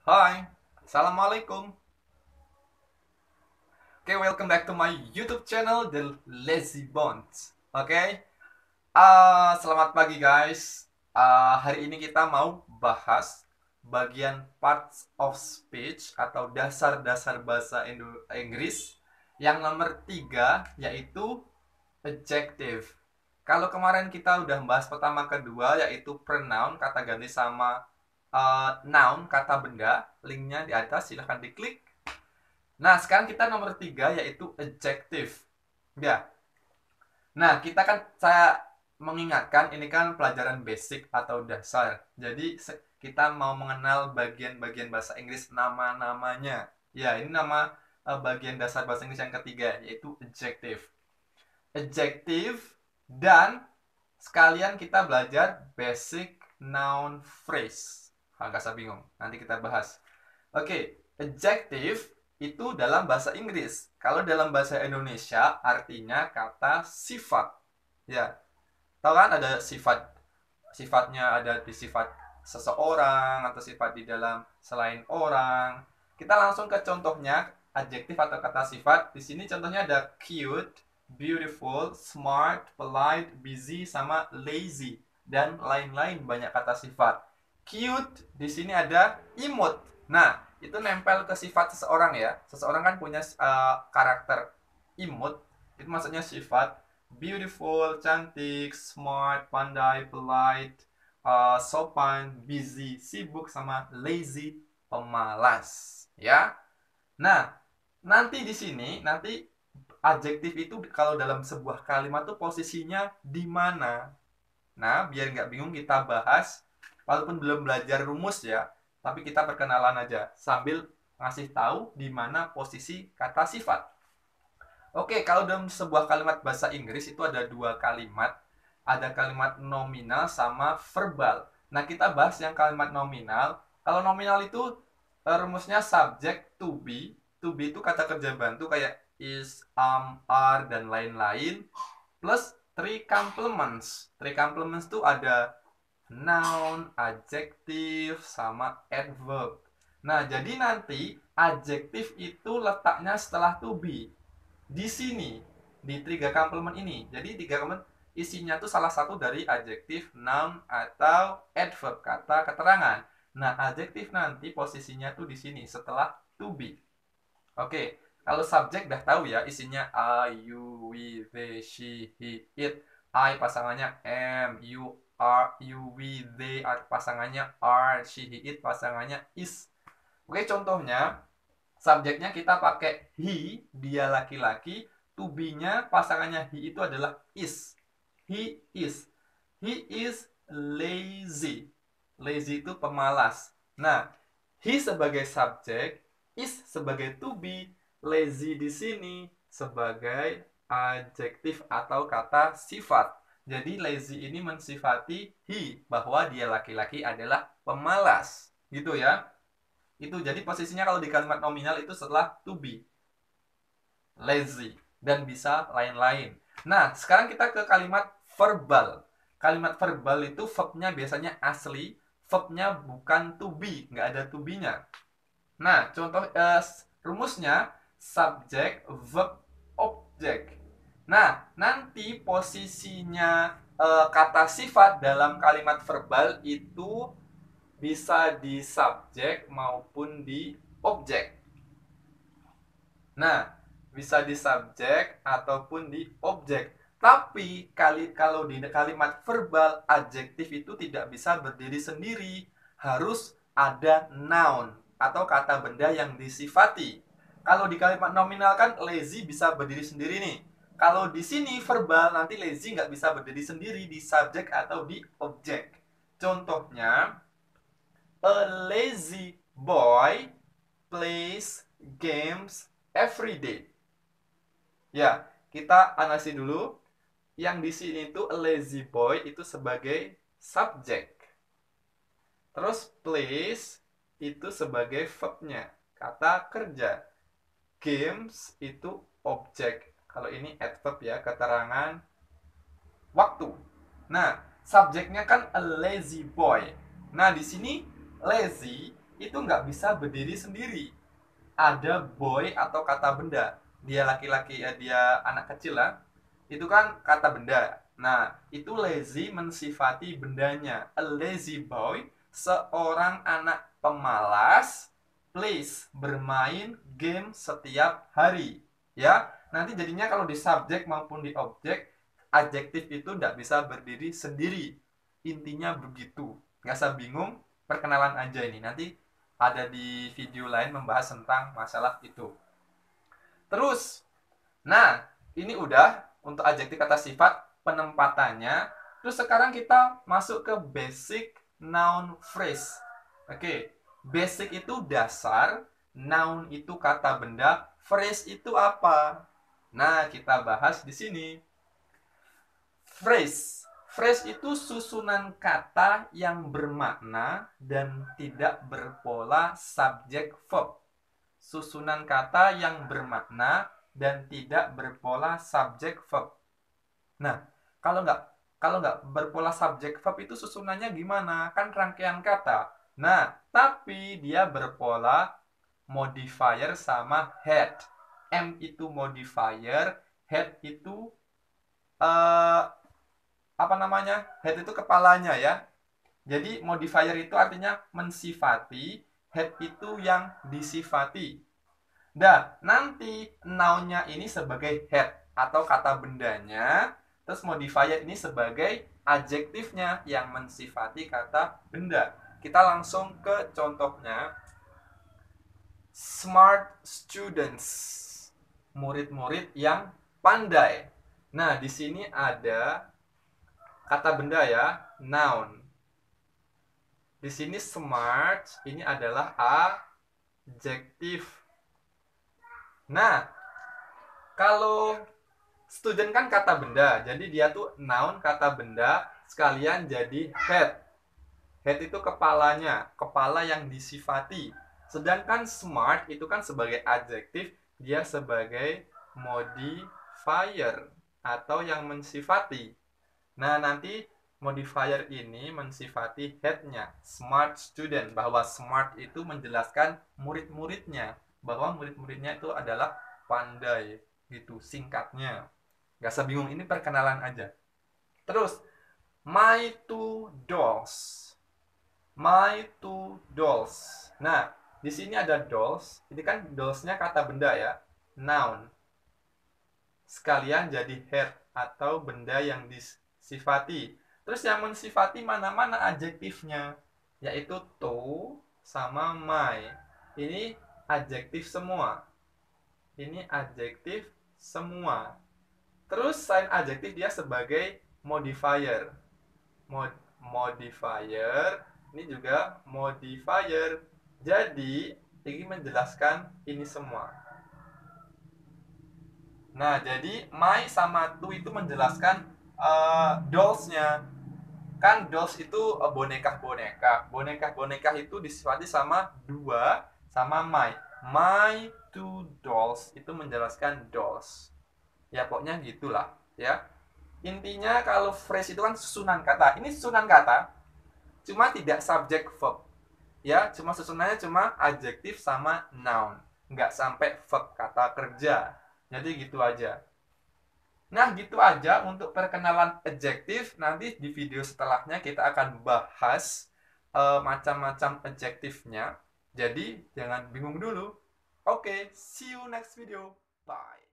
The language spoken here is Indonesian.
Hai, Assalamualaikum. Oke, welcome back to my YouTube channel, The Lazy Bones. Oke, selamat pagi guys. Hari ini kita mau bahas bagian parts of speech atau dasar-dasar bahasa Inggris yang nomor 3, yaitu adjective. Kalau kemarin kita udah bahas pertama kedua, yaitu pronoun, kata ganti sama noun, kata benda. Linknya di atas, silahkan diklik. Nah, sekarang kita nomor 3, yaitu adjective. Ya. Nah, kita kan saya mengingatkan ini kan pelajaran basic atau dasar. Jadi kita mau mengenal bagian-bagian bahasa Inggris, nama-namanya. Ya, ini nama bagian dasar bahasa Inggris yang ketiga, yaitu adjective. Adjective dan sekalian kita belajar basic noun phrase. Agak saya bingung. Nanti kita bahas. Oke, adjective itu dalam bahasa Inggris. Kalau dalam bahasa Indonesia artinya kata sifat. Ya, tahu kan ada sifatnya ada di sifat seseorang atau sifat di dalam selain orang. Kita langsung ke contohnya, adjektif atau kata sifat. Di sini contohnya ada cute, beautiful, smart, polite, busy, sama lazy dan lain-lain banyak kata sifat. Cute di sini ada imut. Nah, itu nempel ke sifat seseorang ya. Seseorang kan punya karakter imut. Itu maksudnya sifat. Beautiful, cantik, smart, pandai, polite, sopan, busy, sibuk, sama lazy, pemalas. Ya. Nah, nanti di sini nanti adjektif itu kalau dalam sebuah kalimat tuh posisinya di mana. Nah, biar nggak bingung kita bahas, walaupun belum belajar rumus ya, tapi kita perkenalan aja sambil ngasih tahu di mana posisi kata sifat. Oke, kalau dalam sebuah kalimat bahasa Inggris itu ada dua kalimat. Ada kalimat nominal sama verbal. Nah, kita bahas yang kalimat nominal. Kalau nominal itu rumusnya subject to be. To be itu kata kerja bantu kayak is, are, dan lain-lain. Plus three complements. Three complements itu ada noun, adjective, sama adverb. Nah, jadi nanti adjektif itu letaknya setelah to be di sini, di tiga complement ini. Jadi tiga complement isinya tuh salah satu dari adjektif, noun, atau adverb, kata keterangan. Nah, adjektif nanti posisinya tuh di sini setelah to be. Oke, kalau subjek udah tahu ya isinya I, you, we, they, she, he, it. I pasangannya am, you, we, they pasangannya are, she, he, it pasangannya is. Oke, contohnya subjeknya kita pakai he, dia laki-laki. To be-nya pasangannya he itu adalah is. He is. He is lazy. Lazy itu pemalas. Nah, he sebagai subjek, is sebagai to be, lazy di sini sebagai adjektif atau kata sifat. Jadi lazy ini mensifati he, bahwa dia laki-laki adalah pemalas. Gitu ya. Itu jadi posisinya kalau di kalimat nominal itu setelah to be, lazy, dan bisa lain-lain. Nah, sekarang kita ke kalimat verbal. Kalimat verbal itu verbnya biasanya asli, verbnya bukan to be, nggak ada to be-nya. Nah, contoh rumusnya subject, verb, object. Nah, nanti posisinya kata sifat dalam kalimat verbal itu bisa di subjek maupun di objek. Nah, bisa di subjek ataupun di objek. Tapi kalau di kalimat verbal, adjektif itu tidak bisa berdiri sendiri. Harus ada noun atau kata benda yang disifati. Kalau di kalimat nominal kan lazy bisa berdiri sendiri nih. Kalau di sini verbal nanti lazy nggak bisa berdiri sendiri di subjek atau di objek. Contohnya, a lazy boy plays games every day. Ya, kita analisis dulu. Yang di sini itu a lazy boy itu sebagai subjek. Terus plays itu sebagai verbnya, kata kerja. Games itu objek. Kalau ini adverb ya, keterangan waktu. Nah, subjeknya kan a lazy boy. Nah, di sini lazy itu nggak bisa berdiri sendiri. Ada boy atau kata benda. Dia laki-laki ya, dia anak kecil lah. Itu kan kata benda. Nah, itu lazy mensifati bendanya. A lazy boy, seorang anak pemalas, plays, bermain game setiap hari. Ya, nanti jadinya kalau di subjek maupun di objek, adjektif itu tidak bisa berdiri sendiri. Intinya begitu. Nggak usah bingung, perkenalan aja ini. Nanti ada di video lain membahas tentang masalah itu. Terus, nah, ini udah untuk adjektif kata sifat penempatannya. Terus sekarang kita masuk ke basic noun phrase. Oke, basic itu dasar, noun itu kata benda, phrase itu apa? Nah, kita bahas di sini. Phrase. Phrase itu susunan kata yang bermakna dan tidak berpola subjek verb. Susunan kata yang bermakna dan tidak berpola subjek verb. Nah, kalau nggak berpola subjek verb itu susunannya gimana? Kan rangkaian kata. Nah, tapi dia berpola modifier sama head. M itu modifier, head itu apa namanya? Head itu kepalanya ya. Jadi modifier itu artinya mensifati, head itu yang disifati. Dan nanti noun-nya ini sebagai head atau kata bendanya, terus modifier ini sebagai adjektifnya yang mensifati kata benda. Kita langsung ke contohnya. Smart students, murid-murid yang pandai. Nah, di sini ada kata benda ya, noun. Di sini smart ini adalah adjektif. Nah, kalau student kan kata benda, jadi dia tuh noun kata benda sekalian jadi head. Head itu kepalanya, kepala yang disifati. Sedangkan smart itu kan sebagai adjektif, dia sebagai modifier atau yang mensifati. Nah, nanti modifier ini mensifati head-nya, smart student, bahwa smart itu menjelaskan murid-muridnya, bahwa murid-muridnya itu adalah pandai, gitu singkatnya. Gak usah bingung, ini perkenalan aja. Terus, my two dolls. My two dolls. Nah, di sini ada dolls. Ini kan dolls-nya kata benda ya, noun. Sekalian jadi head atau benda yang disifati. Terus yang mensifati mana-mana adjektifnya, yaitu to sama my. Ini adjektif semua. Ini adjektif semua. Terus selain adjektif dia sebagai modifier. Modifier ini juga modifier. Jadi ini menjelaskan ini semua. Nah, jadi my sama to itu menjelaskan dolls-nya. Kan dolls itu boneka-boneka. Boneka-boneka itu disifati sama dua sama my. My two dolls itu menjelaskan dolls. Ya pokoknya gitulah ya. Intinya kalau phrase itu kan susunan kata. Ini susunan kata, cuma tidak subjek verb. Ya, cuma susunannya cuma adjektif sama noun. Nggak sampai verb kata kerja. Jadi gitu aja. Nah, gitu aja untuk perkenalan adjektif. Nanti di video setelahnya kita akan bahas macam-macam adjektifnya. Jadi, jangan bingung dulu. Oke, see you next video. Bye.